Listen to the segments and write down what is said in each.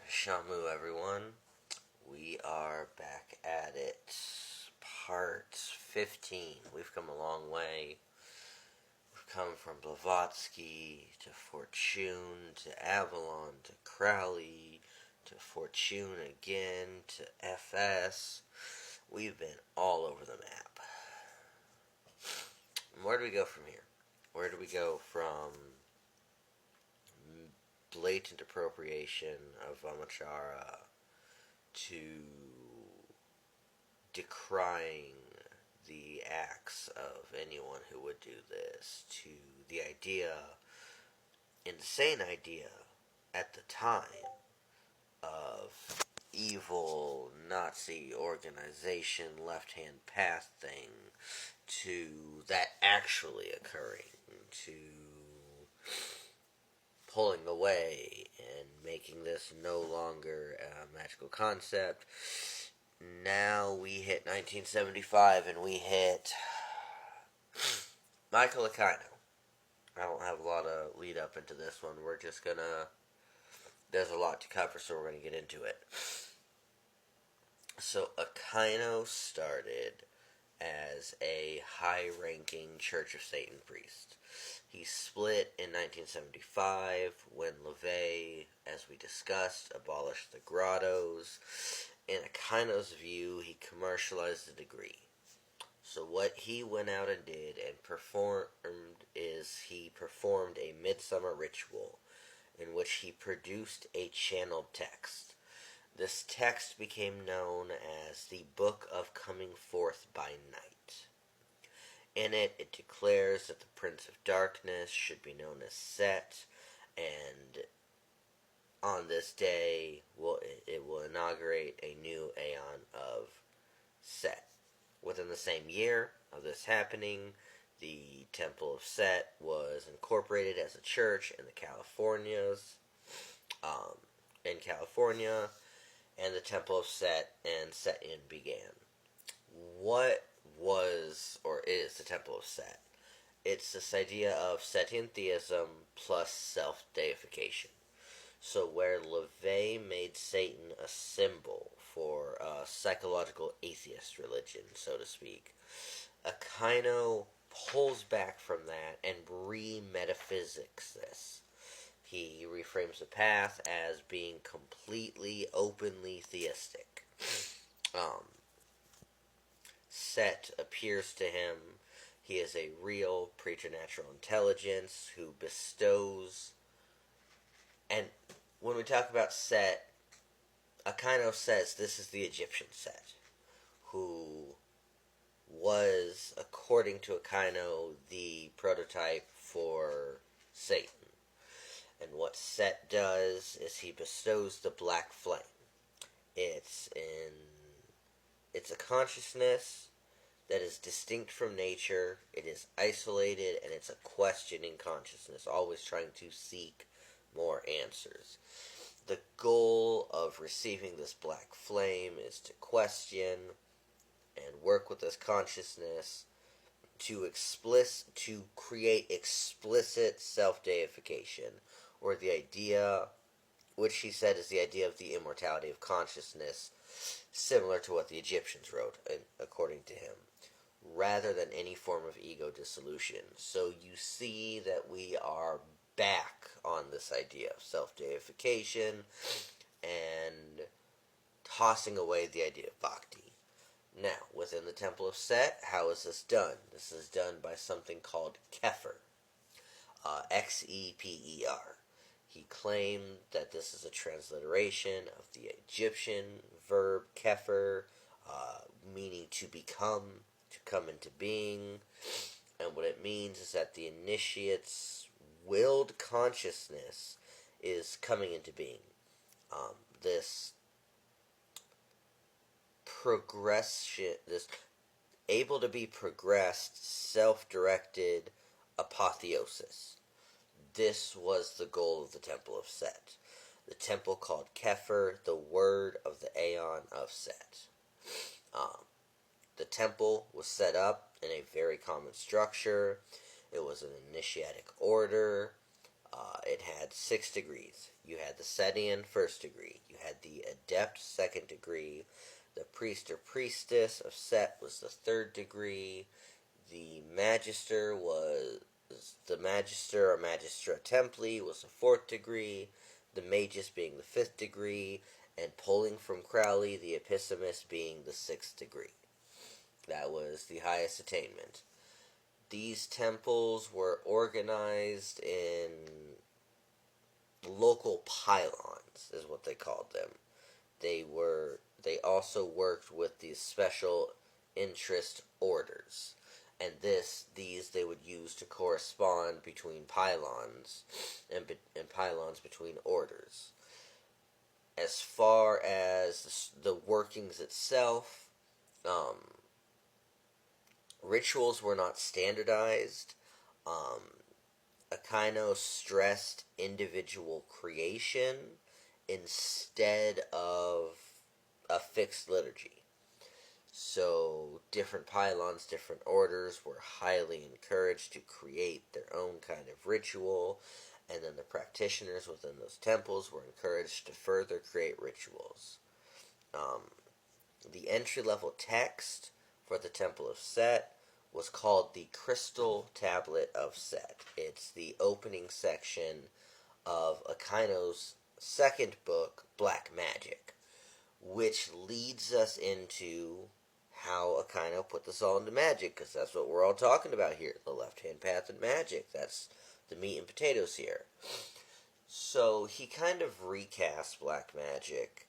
Shamu, everyone. We are back at it. Part 15. We've come a long way. We've come from Blavatsky to Fortune to Avalon to Crowley to Fortune again to FS. We've been all over the map. And where do we go from here? Where do we go from blatant appropriation of Vamachara to decrying the acts of anyone who would do this, to the insane idea at the time, of evil Nazi organization, left-hand path thing, to that actually occurring, to pulling away and making this no longer a magical concept. Now we hit 1975 and we hit Michael Aquino. I don't have a lot of lead up into this one. We're just gonna. There's a lot to cover, so we're gonna get into it. So Aquino started as a high-ranking Church of Satan priest. He split in 1975 when LaVey, as we discussed, abolished the grottos. In Aquino's view, he commercialized the degree. So what he went out and did and performed is he performed a midsummer ritual in which he produced a channeled text. This text became known as the Book of Coming Forth by Night. In it, it declares that the Prince of Darkness should be known as Set, and on this day, it will inaugurate a new Aeon of Set. Within the same year of this happening, the Temple of Set was incorporated as a church in the Californias, in California, and the Temple of Set and Set-in began. What was or is the Temple of Set? It's this idea of Setian theism plus self-deification. So where LaVey made Satan a symbol for a psychological atheist religion, so to speak, Aquino pulls back from that and re-metaphysics this. He reframes the path as being completely, openly theistic. Set appears to him. He is a real preternatural intelligence who bestows. And when we talk about Set, Aquino says this is the Egyptian Set, who was, according to Aquino, the prototype for Satan. And what Set does is he bestows the black flame. It's a consciousness that is distinct from nature. It is isolated, and it's a questioning consciousness, always trying to seek more answers. The goal of receiving this black flame is to question and work with this consciousness to create explicit self-deification, or the idea, which he said is the idea of the immortality of consciousness, similar to what the Egyptians wrote, according to him, rather than any form of ego dissolution. So you see that we are back on this idea of self-deification and tossing away the idea of bhakti. Now, within the Temple of Set, how is this done? This is done by something called Kepher, Xeper. He claimed that this is a transliteration of the Egyptian verb Kepher, meaning to become, to come into being. And what it means is that the initiate's willed consciousness is coming into being. This progression, this able to be progressed, self-directed apotheosis. This was the goal of the Temple of Set. The temple called Kepher, the word of the Aeon of Set. The temple was set up in a very common structure. It was an initiatic order. It had 6 degrees. You had the Setian first degree. You had the Adept second degree. The Priest or Priestess of Set was the 3rd degree. The Magister or Magistra Templi was the 4th degree. The Magus being the 5th degree. And pulling from Crowley, the Epissimus being the 6th degree. That was the highest attainment. These temples were organized in local pylons, is what they called them. They also worked with these special interest orders, and these they would use to correspond between pylons and pylons between orders. As far as the workings itself, rituals were not standardized. Akaino stressed individual creation instead of a fixed liturgy. So different pylons, different orders were highly encouraged to create their own kind of ritual, and then the practitioners within those temples were encouraged to further create rituals. The entry-level text for the Temple of Set was called the Crystal Tablet of Set. It's the opening section of Akaino's second book, Black Magic, which leads us into how Akaino put this all into magic, because that's what we're all talking about here, the left-hand path and magic. That's the meat and potatoes here. So he kind of recast Black Magic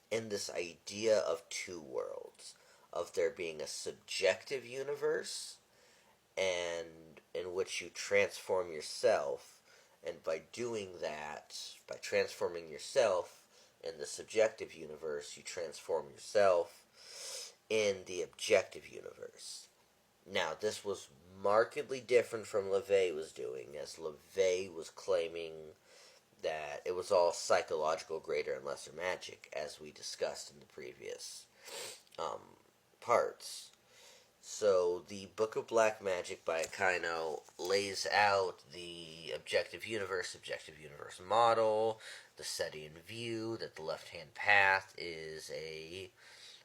in this idea of two worlds, of there being a subjective universe, and in which you transform yourself, and by doing that, by transforming yourself in the subjective universe, you transform yourself in the objective universe. Now, this was markedly different from LaVey was doing, as LaVey was claiming that it was all psychological greater and lesser magic, as we discussed in the previous parts. So, the Book of Black Magic by Akaino lays out the objective universe model, the Setian view, that the left-hand path is a,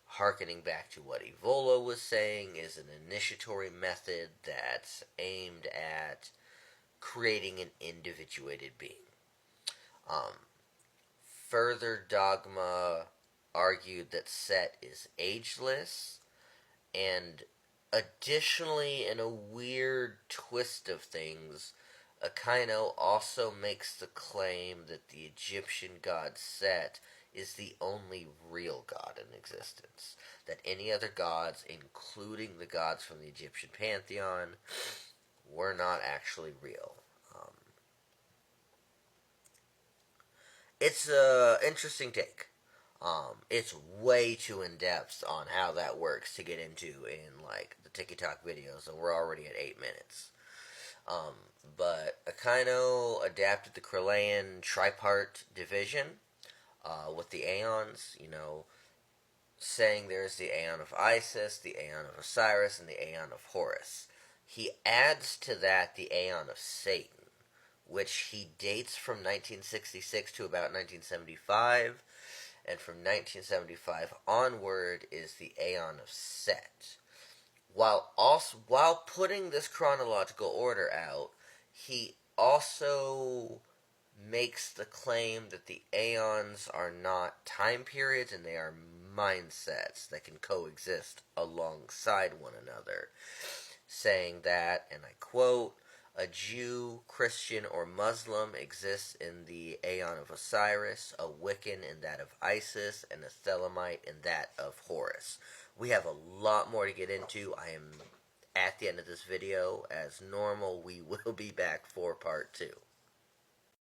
harkening back to what Evola was saying, is an initiatory method that's aimed at creating an individuated being. Further dogma argued that Set is ageless, and additionally, in a weird twist of things, Akaino also makes the claim that the Egyptian god Set is the only real god in existence. That any other gods, including the gods from the Egyptian pantheon, were not actually real. It's an interesting take. It's way too in-depth on how that works to get into in, like, the TikTok videos, and we're already at 8 minutes. But Akaino adapted the Krillean tripart division with the Aeons, saying there's the Aeon of Isis, the Aeon of Osiris, and the Aeon of Horus. He adds to that the Aeon of Satan, which he dates from 1966 to about 1975, and from 1975 onward is the Aeon of Set. While putting this chronological order out, he also makes the claim that the Aeons are not time periods and they are mindsets that can coexist alongside one another, saying that, and I quote, a Jew, Christian, or Muslim exists in the Aeon of Osiris, a Wiccan in that of Isis, and a Thelemite in that of Horus. We have a lot more to get into. I am at the end of this video. As normal, we will be back for part 2.